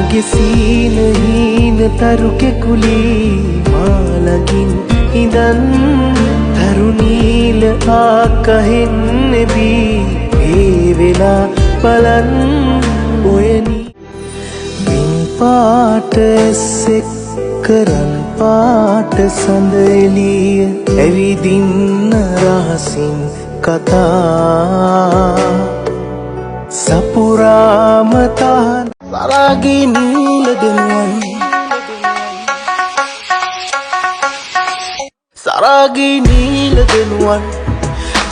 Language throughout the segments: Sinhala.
මගේ සීන හීන තරුකෙ කුලී මාලගින් ඉඳන් තරුණීල ආකහෙන් නෙබී ඒ වෙලා බලන් ඔයනි පින් පාට එස්සෙක් කරන් පාට සඳ එළිය ඇවිදින්න රහසින් කතා සපුරාම තහන් සරාගී නීල දෙනුවන් සරාගී නීල දෙනුවන්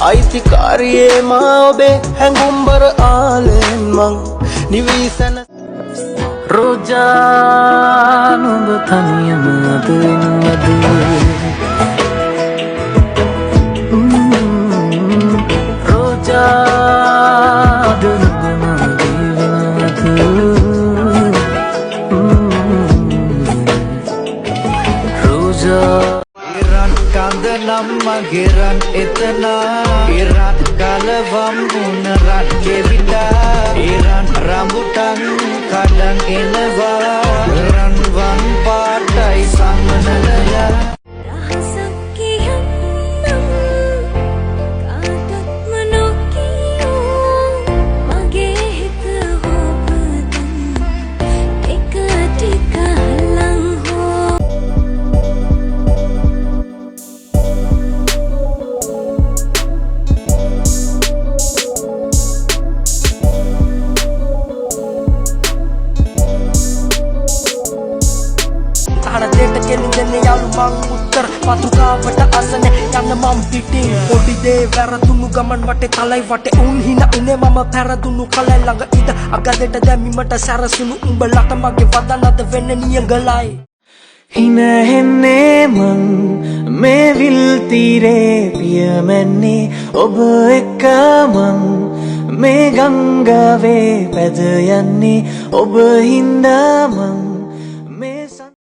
අයිතිකාරියේ මා ඔබේ හැඟුම්බර ආලෙන් මං නිවිසන රෝජා නුඹ තනියම අද වෙනවද රෝජා නුඹ මගේ රෝජා ඉරන් කඳ නම් මගේ රන් එතනා ඉරන් ගලවම් වුණ රන් කෙවිලා ඉරන් රඹුටන් කඩන් එනවා රන්වන් පාටයි සමනලයා පතුකාවට අසන යන්න මම් පිටින් පොඩි දේ වැරදුණු ගමන් වටේ තලයි වටේ උන් හින උනේ මම පැරදුණු කලයි ළඟ ඉඳ අගදෙට දැමීමට සැරසුණු උඹලට මගේ වදනද වෙන්න නියඟලයි හින හෙන්නේ මං මේ විල් තීරේ පියමැන්නේ ඔබ එක්ක මං මේ ගංගාවේ පැද යන්නේ ඔබ හින්දා මං